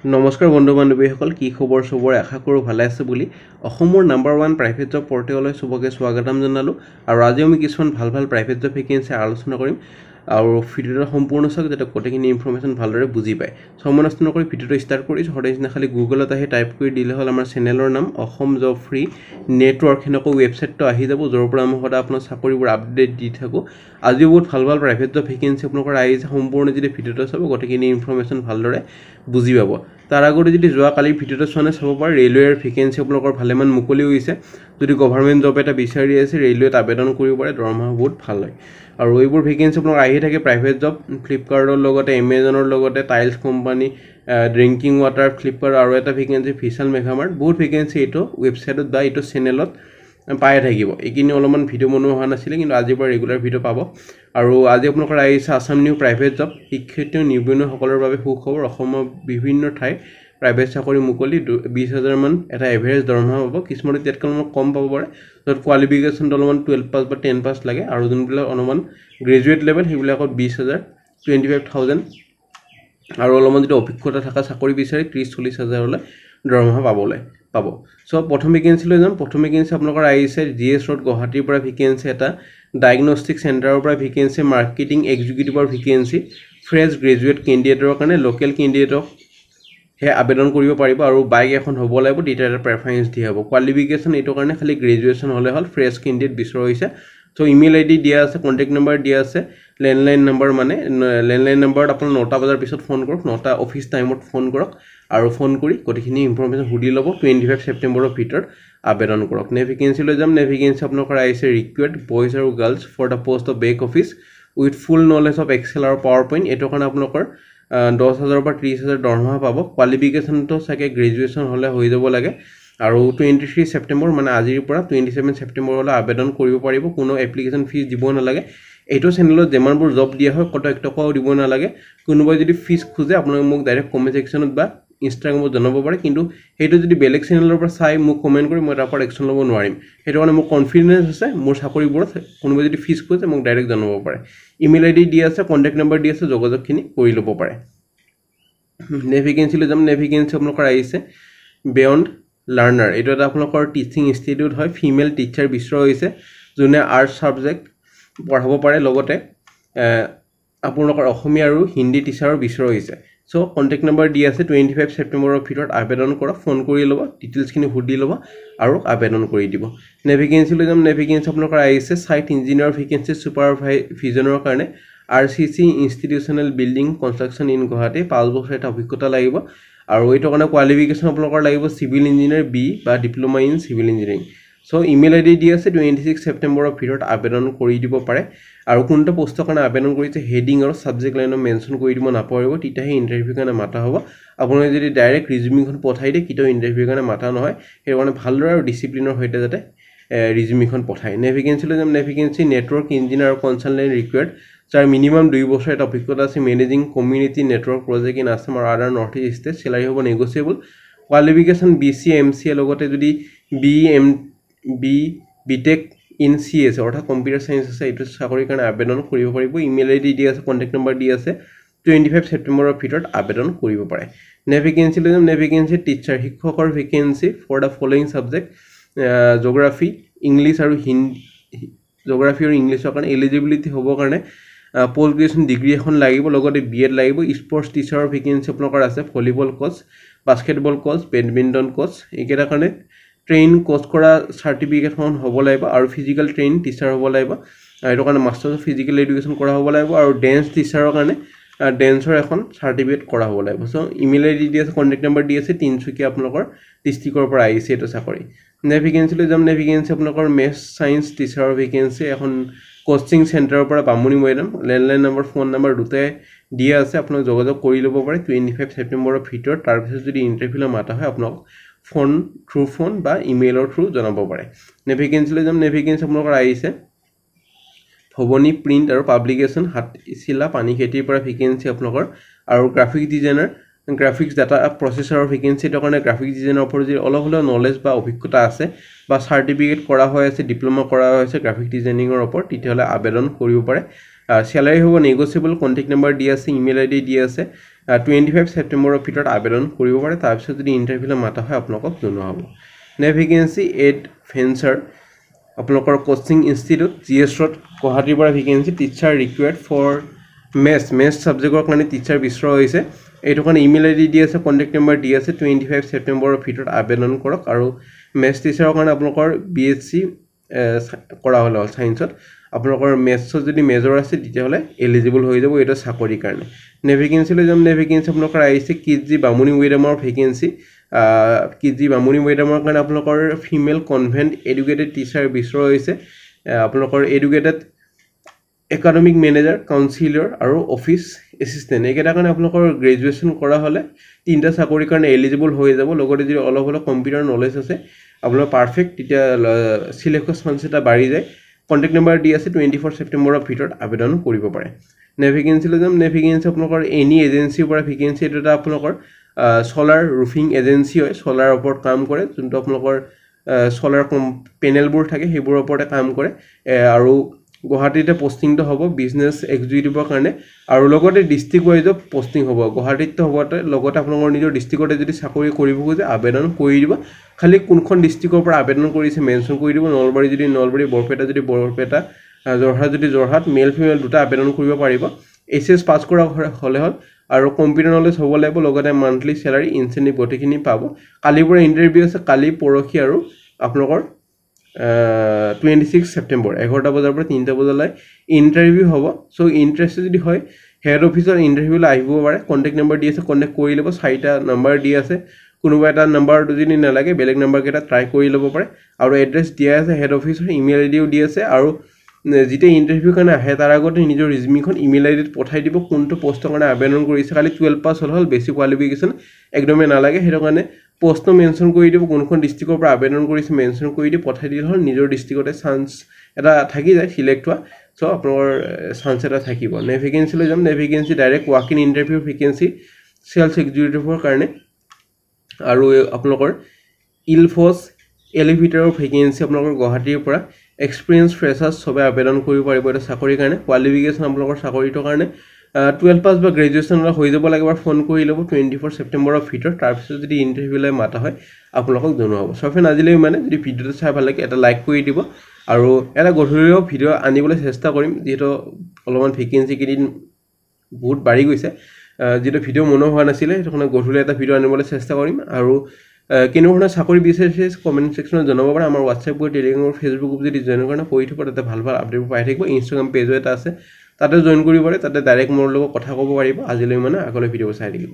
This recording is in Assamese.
নমস্কাৰ বন্ধু বান্ধৱীসকল কি খবৰ সবৰ আশা কৰোঁ ভালে আছে বুলি অসমৰ নাম্বাৰ 1 প্ৰাইভেট জব পৰ্টেললৈ সবকে স্বাগতম জনালো আৰু আজি আমি কিছুমান ভাল প্ৰাইভেট জব ভেকেন্সি আলোচনা কৰিম আৰু ভিডিঅ'টো সম্পূৰ্ণ চাওক যাতে গোটেইখিনি ইনফৰমেশ্যন ভালদৰে বুজি পায় সময় নষ্ট নকৰি ভিডিঅ'টো ষ্টাৰ্ট কৰিছো সদায় খালি গুগলত আহি টাইপ কৰি দিলে হ'ল আমাৰ চেনেলৰ নাম অসম জব ফ্ৰী নেটৱৰ্ক হেনকো ৱেবছাইটটো আহি যাব য'ৰ পৰা আমি সদায় আপোনাৰ চাকৰিবোৰ আপডেট দি থাকো আজি বহুত ভাল প্ৰাইভেট জব ভেকেন্সি আপোনালোকৰ আহিছে সম্পূৰ্ণ যদি ভিডিঅ'টো চাব গোটেইখিনি ইনফৰমেশ্যন ভালদৰে বুজি পাব তাৰ আগতে যদি যোৱা কালি ভিডিঅ'টো চোৱা নাই চাব পাৰে ৰেলৱেৰ ভেকেন্সি আপোনালোকৰ ভালেমান মুকলি হৈছে যদি গভৰ্ণমেণ্ট জব এটা বিচাৰি আছে ৰেলৱেত আবেদন কৰিব পাৰে দৰমহা বহুত ভাল হয় আৰু এইবোৰ ভেকেন্সি আপোনালোকৰ আহি থাকে প্ৰাইভেট জব ফ্লিপকাৰ্টৰ লগতে এমেজনৰ লগতে tiles company drinking water Flipkart আৰু এটা ভেকেন্সি ফিছাল মেঘামাৰ্ট বহুত ভেকেন্সি এইটো ৱেবছাইটত বা এইটো চেনেলত পাই থাকিব এইখিনি অলপমান ভিডিঅ' বনোৱা হোৱা নাছিলে কিন্তু আজিৰ পৰা ৰেগুলাৰ ভিডিঅ' পাব আৰু আজি আপোনালোকৰ আহিছে আসাম নিউ প্ৰাইভেট জব শিক্ষাৰ্থী নিবনুৱাসকলৰ বাবে সুখবৰ অসমৰ বিভিন্ন ঠাই প্ৰাইভেট চাকৰি মুকলি 20,000 মান এটা এভাৰেজ দৰমহা পাব কিছুমান ইয়াতকৈ অলপমান কম পাব পাৰে য'ত কোৱালিফিকেশ্যনটো অলপমান 12 পাছ বা 10 পাছ লাগে আৰু যোনবিলাক অলপমান গ্ৰেজুৱেট লেভেল সেইবিলাকত 20,000 25,000 আৰু অলপমান যদি অভিজ্ঞতা থকা চাকৰি বিচাৰি 30-40 হাজাৰলৈ দৰমহা পাব সো প্ৰথম ভেকেন্সি লৈ যাম প্ৰথম ভেকেন্সি আপোনালোকৰ আহিছে জিএছ ৰোড গুৱাহাটীৰ পৰা ভেকেন্সি এটা ডায়াগনষ্টিক চেণ্টাৰৰ পৰা ভেকেন্সি মাৰ্কেটিং এক্সিকিউটিভৰ ভেকেন্সি ফ্ৰেছ গ্ৰেজুৱেট কেণ্ডিডেটৰ কাৰণে লোকেল কেণ্ডিডেটক হে আবেদন কৰিব পাৰিব আৰু বাইক এখন হ'ব লাগিব দুটা এটা প্ৰেফাৰেন্স দিয়া হ'ব কোৱালিফিকেশ্যন এইটো কাৰণে খালি গ্ৰেজুৱেশ্যন হ'লে হ'ল ফ্ৰেছ কেণ্ডিডেট বিচৰা হৈছে সো ইমেইল আইডি দিয়া আছে কন্টেক্ট নম্বৰ দিয়া আছে লেণ্ডলাইন নম্বৰ মানে লেণ্ডলাইন নম্বৰত আপোনাৰ 9টা বজাৰ পিছত ফোন কৰক 9টা অফিচ টাইমত ফোন কৰক আৰু ফোন কৰি গোটেইখিনি ইনফৰমেশ্যন সুধি ল'ব 25 ছেপ্টেম্বৰৰ ভিতৰত আবেদন কৰক নে ভেকেন্সি লৈ যাম নে ভেকেন্সি আপোনালোকৰ আহিছে ৰিকুৱাৰ্ড বয়জ আৰু girls for the post of back office with full knowledge of excel আৰু পাৱাৰ পইণ্ট এইটো কাৰণে আপোনালোকৰ 10,000 পৰা 30,000 দৰমহা পাব কোৱালিফিকেশ্যনটো চাগে গ্ৰেজুৱেশ্যন হ'লে হৈ যাব লাগে আৰু 23 ছেপ্টেম্বৰ মানে আজিৰ পৰা 27 ছেপ্টেম্বৰলৈ আবেদন কৰিব পাৰিব কোনো এপ্লিকেশ্যন ফিজ দিব নালাগে এইটো চেনেলত যেমানবোৰ জব দিয়া হয় কত এক টকাও দিব নালাগে কোনোবাই যদি ফিজ খোজে আপোনালোকে মোক ডাইৰেক্ট কমেন্ট সেকশনত বা ইনষ্টাগ্ৰামত জনাব পাৰে কিন্তু হেতু যদি বেলেগ চেনেলৰ পৰা চাই মোক কমেন্ট কৰি মই তাৰ পৰা একচন ল'ব নোৱাৰিম হেতু কাৰণে মোক কনফিডেন্স আছে মোৰ চাকৰিবোৰত কোনোবাই যদি ফিজ খোজে মোক ডাইৰেক্ট জনাব পাৰে ইমেইল আইডি দিয়া আছে কন্টাক্ট নম্বৰ দিয়া আছে যোগাযোগখিনি কৰি ল'ব পাৰে নেভিগেন্সি লৈ যাম নেভিগেন্সি আপোনালোকৰ আহিছে বিয়ণ্ড লাৰ্নাৰ এইটো এটা আপোনালোকৰ টিচিং ইনষ্টিটিউট হয় ফিমেল টিচাৰ বিচৰা হৈছে যোনে আৰ্টছ সাবজেক্ট পঢ়াব পাৰে লগতে আপোনালোকৰ অসমীয়া আৰু হিন্দী টিচাৰৰ বিচৰা হৈছে সো কন্টাক্ট নম্বৰ দিয়া আছে 25 ছেপ্টেম্বৰৰ ভিতৰত আবেদন কৰক ফোন কৰি ল'ব ডিটেইলছখিনি সুধি ল'ব আৰু আবেদন কৰি দিব নেভিগেন্সি লৈ যাম নেভিগেন্সি আপোনালোকৰ আহিছে সাইট ইঞ্জিনিয়াৰ ভেকেন্সি সুপাৰভাইজনৰ কাৰণে RCC institutional building construction in Guwahati 5 বছৰ এটা অভিজ্ঞতা লাগিব আৰু এইটো কাৰণে কোৱালিফিকেশ্যন আপোনালোকৰ লাগিব সিভিল ইঞ্জিনিয়াৰ বি বা diploma in civil engineering so email ID দিয়া আছে 26 ছেপ্টেম্বৰৰ ভিতৰত আবেদন কৰি দিব পাৰে আৰু কোনটা পোষ্টৰ কাৰণে আবেদন কৰিছে হেডিং আৰু সাবজেক্ট লাইনত মেনশন কৰি দিব নাপাৰিব তিতাহে ইন্টাৰভিউ কাৰণে মাতা হ'ব আপোনালোকে যদি ডাইৰেক্ট ৰিজিউমিখন পঠাই দিয়ে কিটো ইন্টাৰভিউ কাৰণে মাতা নহয় সেই কাৰণে ভালদৰে আৰু ডিসিপ্লিনৰ সৈতে যাতে ৰিজিউমিখন পঠায় নেভিগেন্সি লৈ যাম নেভিগেন্সি নেটৱৰ্ক ইঞ্জিনিয়াৰ আৰু কনসালটেন্ট ৰিকুৱাৰ্ড যাৰ মিনিমাম 2 বছৰ এটা অভিজ্ঞতা আছে managing community network project in Assam আৰু আদাৰ নৰ্থ ইষ্ট ষ্টেট স্যালাৰি হ'ব নেগোচিয়েবল কোৱালিফিকেশ্যন বিসি এমসিএ লগতে যদি বিটেক ইন সিএস অৰ্থাৎ কম্পিউটাৰ সায়েন্স আছে এইটো চাকৰিৰ কাৰণে আবেদন কৰিব পাৰিব ইমেইল আইডি দিয়া আছে কন্টাক্ট নম্বৰ দিয়া আছে 25 ছেপ্টেম্বৰৰ ভিতৰত আবেদন কৰিব পাৰে নেভিগেন্সি লৈ যাম নেভিগেন্সি টিচাৰ শিক্ষকৰ vacancy for the following subject geography English আৰু হিন্দী জিঅগ্ৰাফি আৰু ইংলিছৰ কাৰণে এলিজিবিলিটি হ'ব কাৰণে পোষ্ট গ্ৰেজুৱেশ্যন ডিগ্ৰী এখন লাগিব লগতে বিএড লাগিব স্পৰ্টছ টিচাৰৰ ভেকেন্সি আপোনালোকৰ আছে volleyball Koch basketball Koch badminton Koch এইকেইটাৰ কাৰণে ট্ৰেইন কোচ কৰা সাৰ্টিফিকেটখন হ'ব লাগিব আৰু ফিজিক্যাল ট্ৰেইন টিচাৰ হ'ব লাগিব এইটো কাৰণে মাষ্টাৰ্ছ অফ ফিজিক্যাল এডুকেশ্যন কৰা হ'ব লাগিব আৰু ডেন্স টিচাৰৰ কাৰণে ডেন্সৰ এখন সাৰ্টিফিকেট কৰা হ'ব লাগিব সো ইমেইল আইডি দি আছে কন্টাক্ট নম্বৰ দি আছে তিনচুকীয়া আপোনালোকৰ ডিস্ট্ৰিক্টৰ পৰা আহিছে এইটো চাকৰি নেভিগেন্সি লৈ যাম নেভিগেন্সি আপোনালোকৰ মেথছ সায়েন্স টিচাৰৰ ভেকেন্সি এখন কোচিং চেণ্টাৰৰ পৰা বামুনি মৈদাম লেণ্ডলাইন নম্বৰ ফোন নম্বৰ দুটাই দিয়া আছে আপোনালোক যোগাযোগ কৰি ল'ব পাৰে 25 ছেপ্টেম্বৰৰ ভিতৰত তাৰ পিছত যদি ইন্টাৰভিউলৈ মাতা হয় আপোনালোক ফোন থ্ৰু ফোন বা ইমেইলৰ থ্ৰু জনাব পাৰে নেভিগেন্সি লৈ যাম নেভিগেন্সি আপোনালোকৰ আহিছে ভৱনী প্ৰিন্ট আৰু পাব্লিকেশ্যন হাতিচিলা পানীখেতিৰ পৰা ভেকেন্সি আপোনালোকৰ আৰু গ্ৰাফিক ডিজাইনাৰ গ্ৰাফিক্স ডাটা প্ৰসেসৰৰ ভেকেন্সি এটাৰ কাৰণে গ্ৰাফিক ডিজাইনৰ ওপৰত যদি অলপ হ'লেও নলেজ বা অভিজ্ঞতা আছে বা সাৰ্টিফিকেট কৰা হৈ আছে ডিপ্লোমা কৰা হৈছে গ্ৰাফিক ডিজাইনিংৰ ওপৰত তেতিয়াহ'লে আবেদন কৰিব পাৰে স্যালাৰি হ'ব নেগোচিয়েবল কন্টাক্ট নম্বৰ দি আছে ইমেইল আইডি দি আছে 25 ছেপ্টেম্বৰৰ ভিতৰত আবেদন কৰিব পাৰে তাৰপিছত যদি ইণ্টাৰভিউলৈ মাতা হয় আপোনালোকক জনোৱা হ'ব নেক্সট ভেকেঞ্চি এড ফেন্সাৰ আপোনালোকৰ কোচিং ইনষ্টিটিউট GS ৰোড গুৱাহাটীৰ পৰা vacancy teacher required for maths ছাবজেক্টৰ কাৰণে টিচাৰ বিচৰা হৈছে এইটো কাৰণে ইমেইল আইডি দি আছে কণ্টেক্ট নম্বৰ দি আছে 25 ছেপ্টেম্বৰৰ ভিতৰত আবেদন কৰক আৰু মেথছ টিচাৰৰ কাৰণে আপোনালোকৰ BSc কৰা হ'ল সায়েন্সত আপোনালোকৰ মেথছত যদি মেজৰ আছে তেতিয়াহ'লে এলিজিবল হৈ যাব এটা চাকৰিৰ কাৰণে নেভিগেঞ্চিলৈ যাম নেভিগেঞ্চি আপোনালোকৰ আহিছে কিজি বামুনি ৱেডামৰ ভেকেঞ্চি কিজি বামুনি ৱেডামৰ কাৰণে আপোনালোকৰ ফিমেল কনভেন্ট এডুকেটেড টিচাৰ বিচৰা হৈছে আপোনালোকৰ এডুকেটেড একাডেমিক মেনেজাৰ কাউন্সিলৰ আৰু অফিচ এছিষ্টেণ্ট এইকেইটা কাৰণে আপোনালোকৰ গ্ৰেজুৱেশ্যন কৰা হ'লে তিনিটা চাকৰিৰ কাৰণে এলিজিবল হৈ যাব লগতে যদি অলপ অলপ কম্পিউটাৰ নলেজ আছে আপোনাৰ পাৰফেক্ট তেতিয়া সিলেকশ্যন চান্স এটা বাঢ়ি যায় কণ্টেক্ট নম্বৰ দি আছে 24 ছেপ্টেম্বৰৰ ভিতৰত আবেদন কৰিব পাৰে নেভিগেঞ্চিলৈ যাম নেভিগেঞ্চি আপোনালোকৰ এনি এজেঞ্চিৰ পৰা ভেকেঞ্চি এটা আপোনালোকৰ সোলাৰ ৰুফিং এজেঞ্চি হয় সোলাৰ ওপৰত কাম কৰে যোনটো আপোনালোকৰ সোলাৰ পেনেলবোৰ থাকে সেইবোৰৰ ওপৰতে কাম কৰে আৰু গুৱাহাটীতে পোষ্টিংটো হ'ব বিজনেছ এক্সিকিউটিভৰ কাৰণে আৰু লগতে ডিষ্ট্ৰিক্ট ৱাইজত পোষ্টিং হ'ব গুৱাহাটীতে হ'ব লগতে আপোনালোকৰ নিজৰ ডিষ্ট্ৰিক্টতে যদি চাকৰি কৰিব খোজে আবেদন কৰি দিব খালি কোনখন ডিষ্ট্ৰিক্টৰ পৰা আবেদন কৰিছে মেনশ্যন কৰি দিব নলবাৰী যদি নলবাৰী বৰপেটা যদি বৰপেটা যোৰহাট যদি যোৰহাট মেল ফিমেল দুটা আবেদন কৰিব পাৰিব HS পাছ কৰা হ'লে হ'ল আৰু কম্পিউটাৰ নলেজ হ'ব লাগিব লগতে মান্থলি চেলাৰী ইনচেন্টিভ গোটেইখিনি পাব কালিৰ পৰা ইণ্টাৰভিউ আছে কালি পৰহি আৰু আপোনালোকৰ 26 ছেপ্টেম্বৰ 11টা বজাৰ পৰা 3টা বজালৈ ইণ্টাৰভিউ হ'ব সো ইন্টাৰেস্টেড যদি হয় হেড অফিচৰ ইণ্টাৰভিউলৈ আহিব পাৰে কণ্টেক্ট নম্বৰ দি আছে কণ্টেক্ট কৰি ল'ব 4টা নম্বৰ দি আছে কোনোবা এটা নম্বৰ যদি নালাগে বেলেগ নম্বৰ কেইটা ট্ৰাই কৰি ল'ব পাৰে আৰু এড্ৰেছ দিয়া আছে হেড অফিচৰ ইমেইল আইডিও দি আছে আৰু যেতিয়া ইণ্টাৰভিউ কাৰণে আহে তাৰ আগতে নিজৰ ৰিজিউমিখন ইমেইল আইডিত পঠাই দিব কোনটো পোষ্টৰ কাৰণে আবেদন কৰিছে খালি 12 পাছ হ'ল বেছি কোৱালিফিকেশ্যন একদমে নালাগে সেইটো কাৰণে পোষ্টটো মেনশ্যন কৰি দিব কোনখন ডিষ্ট্ৰিক্টৰ পৰা আবেদন কৰিছে মেনশ্যন কৰি দি পঠাই দিলে হ'ল নিজৰ ডিষ্ট্ৰিক্টতে চান্স এটা থাকি যায় সিলেক্ট হোৱা সো আপোনাৰ চান্স এটা থাকিব নেভিগেঞ্চিলৈ যাম নেভিগেঞ্চি direct walk in interview vacancy sales এক্সিকিউটিভৰ কাৰণে আৰু আপোনালোকৰ ইলফছ এলিভেটৰৰ ভেকেঞ্চি আপোনালোকৰ গুৱাহাটীৰ পৰা এক্সপিৰিয়েন্স ফ্ৰেছাৰ্ছ সবে আবেদন কৰিব পাৰিব এটা চাকৰিৰ কাৰণে কোৱালিফিকেশ্যন আপোনালোকৰ চাকৰিটোৰ কাৰণে 12 পাছ বা গ্ৰেজুৱেশ্যন হৈ যাব লাগে বা ফোন কৰি ল'ব 24 ছেপ্টেম্বৰৰ ভিতৰত তাৰপিছত যদি ইণ্টাৰভিউলৈ মাতা হয় আপোনালোকক জনোৱা হ'ব সফেন আজিলৈ মানে যদি ভিডিঅ'টো চাই ভাল লাগে এটা লাইক কৰি দিব আৰু এটা গধূলিও ভিডিঅ' আনিবলৈ চেষ্টা কৰিম যিহেতু অলপমান ভেকেঞ্চি কেইদিন বহুত বাঢ়ি গৈছে যেটো ভিডিঅ' মনো হোৱা নাছিলে সেইটোনে গধূলি এটা ভিডিঅ' আনিবলৈ চেষ্টা কৰিম আৰু কেনেধৰণৰ চাকৰি বিচাৰিছে কমেন্ট সেকশনত জনাব পাৰে আমাৰ WhatsApp গ্ৰুপ টেলিগ্ৰাম আৰু Facebook গ্ৰুপ যদি জয়েন কৰা কৰি থব তাতে ভাল ভাল আপডেট পাই থাকিব Instagram পেজো এটা আছে তাতে জয়েন কৰিব পাৰে তাতে ডাইৰেক্ট মোৰ লগত কথা ক'ব পাৰিব আজিলৈ মানে আগলৈ ভিডিঅ' চাই থাকিব